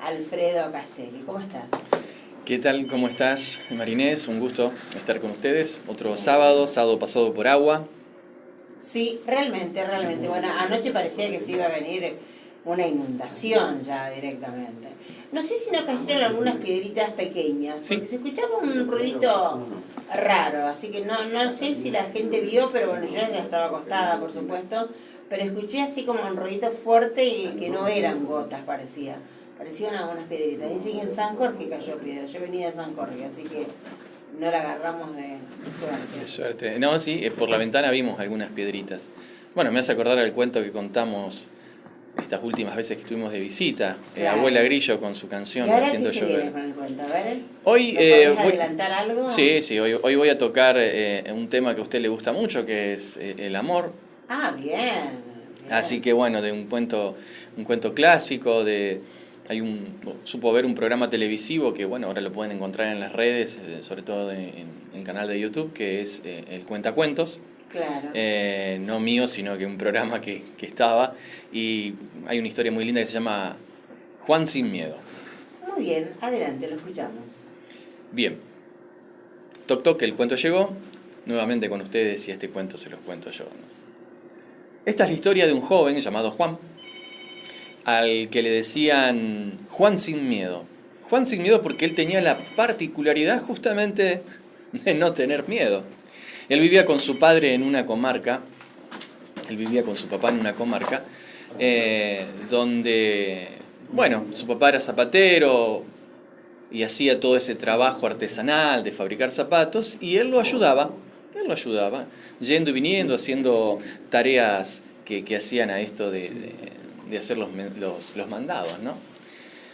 Alfredo Castelli. ¿Cómo estás? ¿Qué tal? ¿Cómo estás, Marinés? Un gusto estar con ustedes. Otro sábado pasado por agua. Sí, realmente. Bueno, anoche parecía que se iba a venir una inundación ya directamente. No sé si nos cayeron algunas piedritas pequeñas, Sí. porque se escuchaba un ruidito raro, así que no sé si la gente vio, pero bueno, yo ya estaba acostada, por supuesto, pero escuché así como un ruidito fuerte y que no eran gotas, parecían algunas piedritas. Dicen que en San Jorge cayó piedra, yo venía de San Jorge, así que no la agarramos de suerte. De suerte. No, sí, por la ventana vimos algunas piedritas. Bueno, me hace acordar al cuento que contamos estas últimas veces que estuvimos de visita. Claro. Abuela Grillo con su canción ¿Y ahora Haciendo qué se viene Llover. con el cuento? A ver, Hoy, ¿me podés adelantar algo? Sí, hoy voy a tocar un tema que a usted le gusta mucho, que es el amor. Ah, bien. Así que bueno, de un cuento clásico, supo ver un programa televisivo que bueno, ahora lo pueden encontrar en las redes, sobre todo en el canal de YouTube, que es el Cuentacuentos. Claro. No mío, sino que un programa que estaba. Y hay una historia muy linda que se llama Juan sin miedo. Muy bien, adelante, lo escuchamos. Bien. Toc toc, el cuento llegó. Nuevamente con ustedes y este cuento se los cuento yo, ¿no? Esta es la historia de un joven llamado Juan, al que le decían Juan sin miedo. Juan sin miedo porque él tenía la particularidad justamente de no tener miedo. Él vivía con su padre en una comarca, él vivía con su papá en una comarca, donde, bueno, su papá era zapatero y hacía todo ese trabajo artesanal de fabricar zapatos y él lo ayudaba, yendo y viniendo, haciendo tareas que hacían a esto de hacer los mandados, ¿no?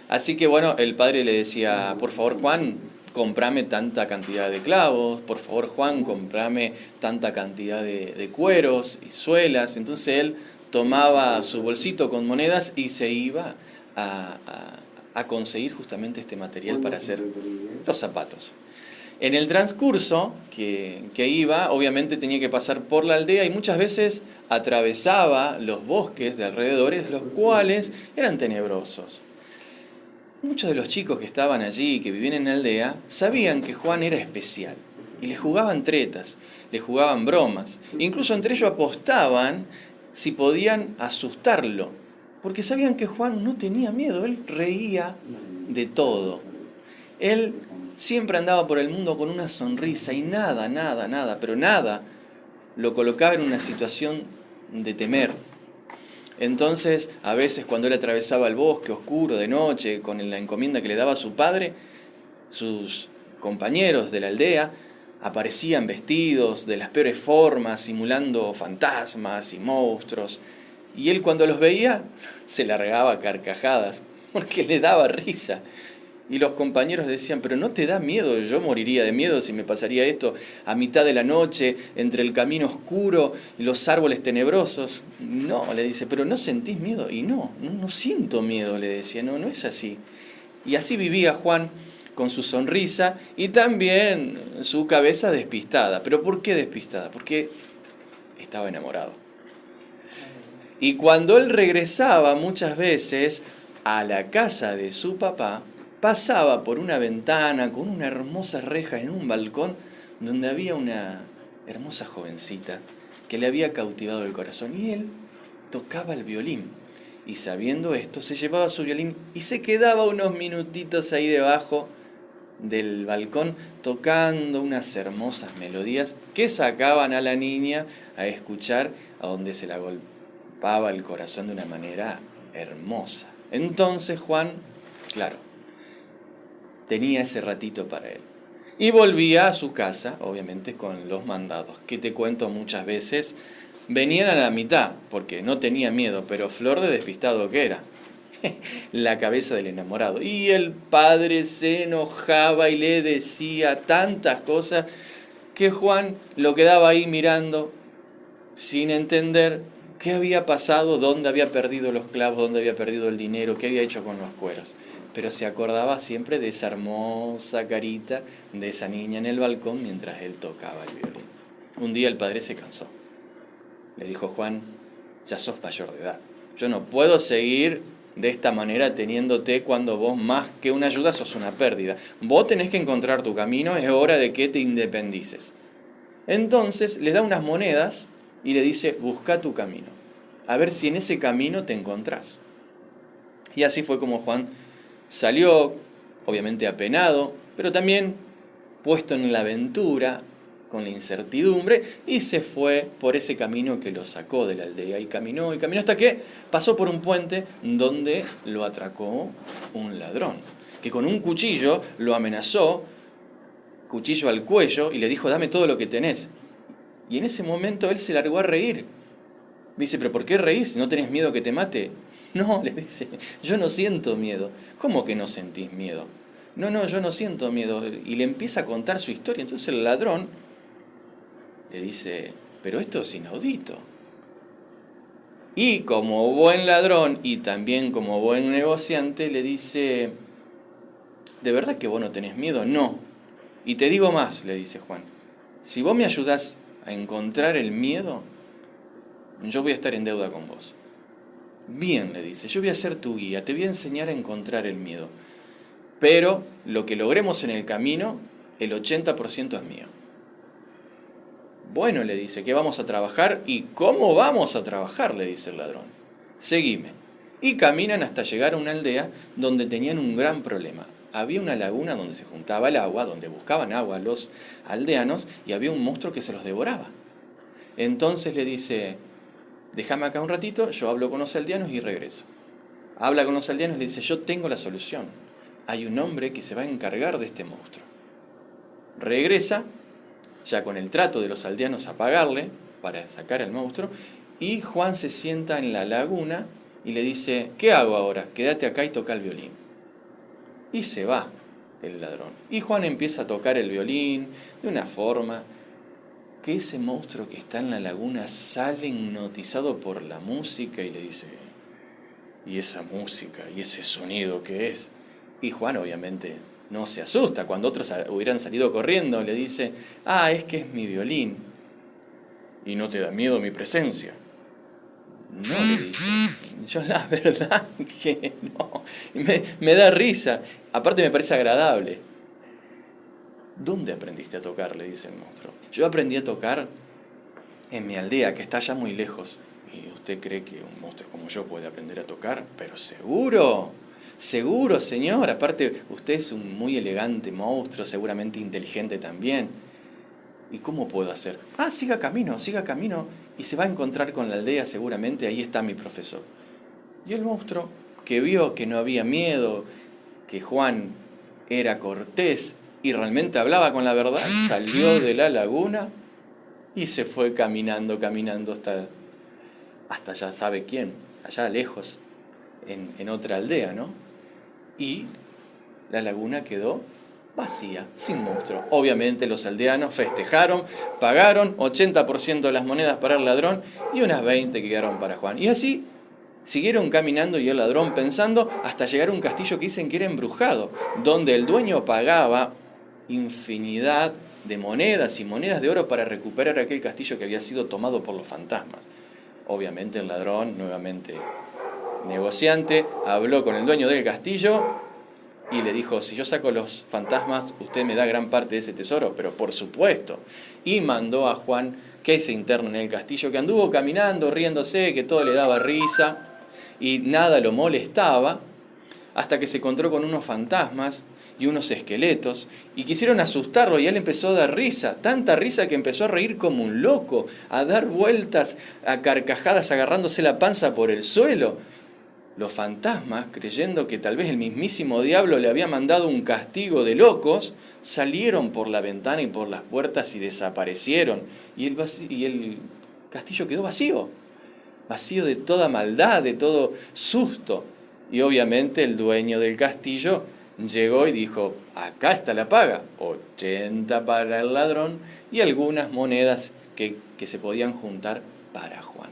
Así que bueno, el padre le decía, por favor Juan, comprame tanta cantidad de clavos, por favor Juan, comprame tanta cantidad de cueros y suelas. Entonces él tomaba su bolsito con monedas y se iba a conseguir justamente este material para hacer los zapatos. En el transcurso que iba, obviamente tenía que pasar por la aldea y muchas veces atravesaba los bosques de alrededores, los cuales eran tenebrosos. Muchos de los chicos que estaban allí, que vivían en la aldea, sabían que Juan era especial y le jugaban tretas, le jugaban bromas. Incluso entre ellos apostaban si podían asustarlo, porque sabían que Juan no tenía miedo, él reía de todo. Él siempre andaba por el mundo con una sonrisa y nada lo colocaba en una situación de temer. Entonces, a veces cuando él atravesaba el bosque oscuro de noche con la encomienda que le daba su padre, sus compañeros de la aldea aparecían vestidos de las peores formas, simulando fantasmas y monstruos. Y él cuando los veía se largaba a carcajadas porque le daba risa. Y los compañeros decían, pero ¿no te da miedo? Yo moriría de miedo si me pasaría esto a mitad de la noche, entre el camino oscuro y los árboles tenebrosos. No, le dice, pero ¿no sentís miedo? Y no siento miedo, le decía, no es así. Y así vivía Juan con su sonrisa y también su cabeza despistada. ¿Pero por qué despistada? Porque estaba enamorado. Y cuando él regresaba muchas veces a la casa de su papá, pasaba por una ventana con una hermosa reja en un balcón donde había una hermosa jovencita que le había cautivado el corazón y él tocaba el violín. Y sabiendo esto, se llevaba su violín y se quedaba unos minutitos ahí debajo del balcón tocando unas hermosas melodías que sacaban a la niña a escuchar, a donde se la golpeaba el corazón de una manera hermosa. Entonces Juan, claro, tenía ese ratito para él. Y volvía a su casa, obviamente con los mandados, que te cuento muchas veces, venían a la mitad, porque no tenía miedo, pero flor de despistado que era, la cabeza del enamorado. Y el padre se enojaba y le decía tantas cosas que Juan lo quedaba ahí mirando, sin entender qué había pasado, dónde había perdido los clavos, dónde había perdido el dinero, qué había hecho con los cueros. Pero se acordaba siempre de esa hermosa carita de esa niña en el balcón mientras él tocaba el violín. Un día el padre se cansó. Le dijo, Juan, ya sos mayor de edad. Yo no puedo seguir de esta manera teniéndote cuando vos más que una ayuda sos una pérdida. Vos tenés que encontrar tu camino, es hora de que te independices. Entonces le da unas monedas y le dice, busca tu camino, a ver si en ese camino te encontrás. Y así fue como Juan salió, obviamente apenado, pero también puesto en la aventura, con la incertidumbre, y se fue por ese camino que lo sacó de la aldea. Y caminó hasta que pasó por un puente donde lo atracó un ladrón, que con un cuchillo lo amenazó, cuchillo al cuello, y le dijo, dame todo lo que tenés. Y en ese momento él se largó a reír. Dice, ¿pero por qué reís? ¿No tenés miedo que te mate? No, le dice, yo no siento miedo. ¿Cómo que no sentís miedo? No, yo no siento miedo. Y le empieza a contar su historia. Entonces el ladrón le dice, pero esto es inaudito. Y como buen ladrón y también como buen negociante, le dice, ¿de verdad que vos no tenés miedo? No. Y te digo más, le dice Juan, si vos me ayudás a encontrar el miedo, yo voy a estar en deuda con vos. Bien, le dice, yo voy a ser tu guía, te voy a enseñar a encontrar el miedo. Pero lo que logremos en el camino, el 80% es mío. Bueno, le dice, ¿qué vamos a trabajar? ¿Y cómo vamos a trabajar? Le dice el ladrón. Seguime. Y caminan hasta llegar a una aldea donde tenían un gran problema. Había una laguna donde se juntaba el agua, donde buscaban agua los aldeanos, y había un monstruo que se los devoraba. Entonces le dice, déjame acá un ratito, yo hablo con los aldeanos y regreso. Habla con los aldeanos y le dice, yo tengo la solución. Hay un hombre que se va a encargar de este monstruo. Regresa, ya con el trato de los aldeanos a pagarle para sacar al monstruo, y Juan se sienta en la laguna y le dice, ¿qué hago ahora? Quédate acá y toca el violín. Y se va el ladrón. Y Juan empieza a tocar el violín de una forma que ese monstruo que está en la laguna sale hipnotizado por la música y le dice, ¿y esa música y ese sonido qué es? Y Juan obviamente no se asusta. Cuando otros hubieran salido corriendo, le dice, es que es mi violín. ¿Y no te da miedo mi presencia? No, le dice. Yo la verdad que no. Me da risa. Aparte me parece agradable. ¿Dónde aprendiste a tocar? Le dice el monstruo. Yo aprendí a tocar en mi aldea, que está allá muy lejos. ¿Y usted cree que un monstruo como yo puede aprender a tocar? Pero seguro. Seguro, señor. Aparte, usted es un muy elegante monstruo, seguramente inteligente también. ¿Y cómo puedo hacer? Siga camino, y se va a encontrar con la aldea seguramente, ahí está mi profesor. Y el monstruo, que vio que no había miedo, que Juan era cortés y realmente hablaba con la verdad, salió de la laguna y se fue caminando hasta ya sabe quién, allá lejos, en otra aldea, ¿no? Y la laguna quedó vacía, sin monstruo. Obviamente los aldeanos festejaron, pagaron 80% de las monedas para el ladrón y unas 20 quedaron para Juan. Y así siguieron caminando y el ladrón pensando hasta llegar a un castillo que dicen que era embrujado, donde el dueño pagaba infinidad de monedas y monedas de oro para recuperar aquel castillo que había sido tomado por los fantasmas. Obviamente el ladrón, nuevamente negociante, habló con el dueño del castillo y le dijo, si yo saco los fantasmas, usted me da gran parte de ese tesoro, pero por supuesto. Y mandó a Juan que se interne en el castillo, que anduvo caminando, riéndose, que todo le daba risa y nada lo molestaba, hasta que se encontró con unos fantasmas y unos esqueletos, y quisieron asustarlo, y él empezó a dar risa, tanta risa que empezó a reír como un loco, a dar vueltas, a carcajadas, agarrándose la panza por el suelo. Los fantasmas, creyendo que tal vez el mismísimo diablo le había mandado un castigo de locos, salieron por la ventana y por las puertas y desaparecieron. Y el castillo quedó vacío, vacío de toda maldad, de todo susto. Y obviamente el dueño del castillo llegó y dijo, acá está la paga, 80 para el ladrón y algunas monedas que se podían juntar para Juan.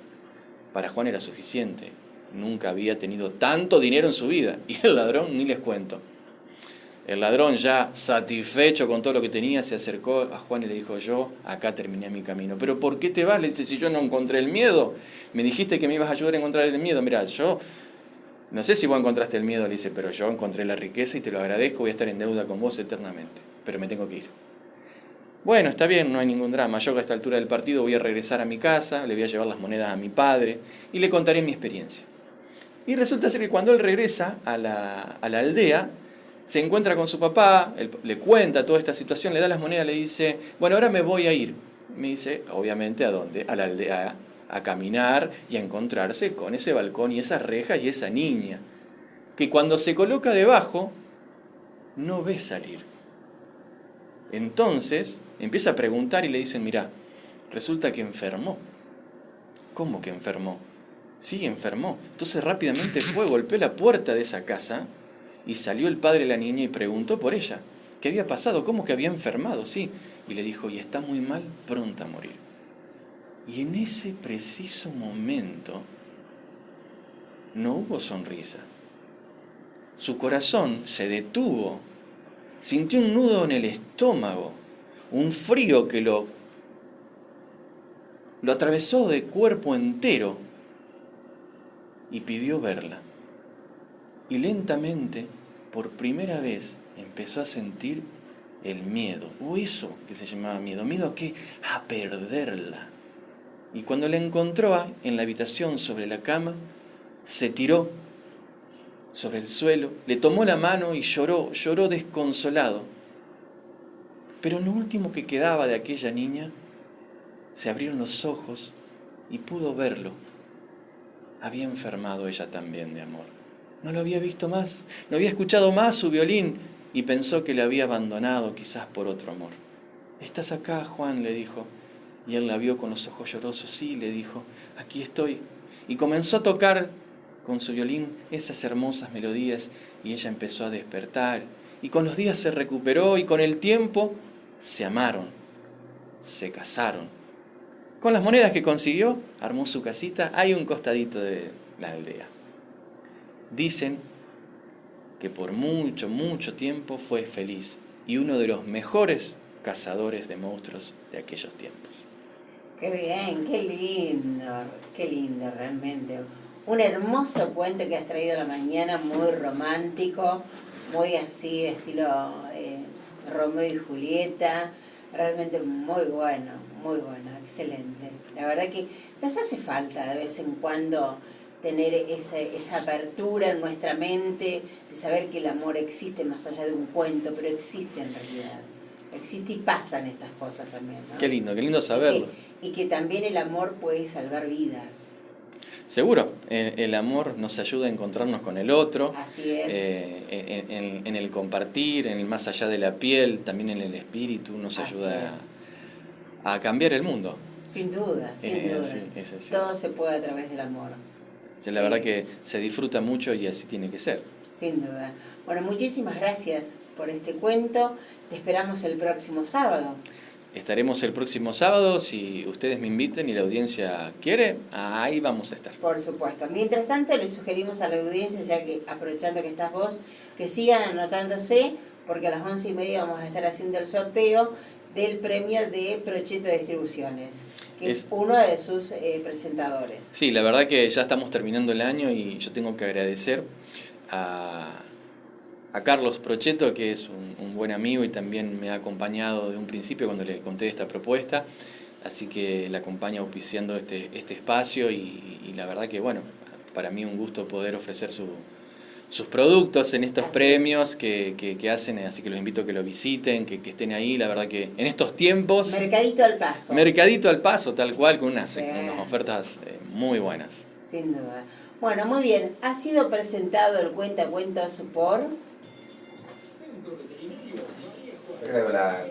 Para Juan era suficiente. Nunca había tenido tanto dinero en su vida. Y el ladrón, ni les cuento. El ladrón, ya satisfecho con todo lo que tenía, se acercó a Juan y le dijo, yo acá terminé mi camino. ¿Pero por qué te vas? Le dice, si yo no encontré el miedo. Me dijiste que me ibas a ayudar a encontrar el miedo. Mira, yo No sé si vos encontraste el miedo, le dice, pero yo encontré la riqueza y te lo agradezco, voy a estar en deuda con vos eternamente, pero me tengo que ir. Bueno, está bien, no hay ningún drama, yo a esta altura del partido voy a regresar a mi casa, le voy a llevar las monedas a mi padre y le contaré mi experiencia. Y resulta ser que cuando él regresa a la aldea, se encuentra con su papá, él le cuenta toda esta situación, le da las monedas, le dice, bueno, ahora me voy a ir. Me dice, obviamente, ¿a dónde? A la aldea, a caminar y a encontrarse con ese balcón y esas rejas y esa niña, que cuando se coloca debajo, no ve salir. Entonces, empieza a preguntar y le dicen, mirá, resulta que enfermó. ¿Cómo que enfermó? Sí, enfermó. Entonces rápidamente fue, golpeó la puerta de esa casa y salió el padre de la niña y preguntó por ella. ¿Qué había pasado? ¿Cómo que había enfermado? Sí. Y le dijo, y está muy mal, pronta a morir. Y en ese preciso momento no hubo sonrisa. Su corazón se detuvo, sintió un nudo en el estómago, un frío que lo atravesó de cuerpo entero y pidió verla. Y lentamente, por primera vez, empezó a sentir el miedo, o eso que se llamaba miedo. ¿Miedo a qué? A perderla. Y cuando la encontró en la habitación sobre la cama, se tiró sobre el suelo, le tomó la mano y lloró desconsolado. Pero en lo último que quedaba de aquella niña, se abrieron los ojos y pudo verlo. Había enfermado ella también de amor. No lo había visto más, no había escuchado más su violín y pensó que le había abandonado quizás por otro amor. ¿Estás acá, Juan?, le dijo. Y él la vio con los ojos llorosos. Sí, le dijo, aquí estoy. Y comenzó a tocar con su violín esas hermosas melodías y ella empezó a despertar. Y con los días se recuperó y con el tiempo se amaron, se casaron. Con las monedas que consiguió, armó su casita, hay un costadito de la aldea. Dicen que por mucho, mucho tiempo fue feliz y uno de los mejores cazadores de monstruos de aquellos tiempos. Qué bien, qué lindo realmente. Un hermoso cuento que has traído a la mañana, muy romántico, muy así, estilo Romeo y Julieta, realmente muy bueno, excelente. La verdad que nos hace falta de vez en cuando tener esa apertura en nuestra mente, de saber que el amor existe más allá de un cuento, pero existe en realidad. Existe y pasan estas cosas también, ¿no? Qué lindo saberlo. Y que también el amor puede salvar vidas. Seguro, el amor nos ayuda a encontrarnos con el otro. Así es. En el compartir, en el más allá de la piel, también en el espíritu, nos ayuda a cambiar el mundo. Sin duda. Sí. Todo se puede a través del amor. La verdad que se disfruta mucho y así tiene que ser. Sin duda. Bueno, muchísimas gracias por este cuento. Te esperamos el próximo sábado. Estaremos el próximo sábado, si ustedes me inviten y la audiencia quiere, ahí vamos a estar. Por supuesto. Mientras tanto, le sugerimos a la audiencia, ya que aprovechando que estás vos, que sigan anotándose, porque a las 11:30 vamos a estar haciendo el sorteo del premio de Proyecto de Distribuciones, que es uno de sus presentadores. Sí, la verdad que ya estamos terminando el año y yo tengo que agradecer a Carlos Procheto, que es un buen amigo y también me ha acompañado desde un principio cuando le conté esta propuesta, así que le acompaña auspiciando este espacio y la verdad que, bueno, para mí un gusto poder ofrecer sus productos en estos premios que hacen, así que los invito a que lo visiten, que estén ahí, la verdad que en estos tiempos... Mercadito al paso. Mercadito al paso, tal cual, con unas ofertas muy buenas. Sin duda. Bueno, muy bien, ha sido presentado el Cuentacuentos por... Creo la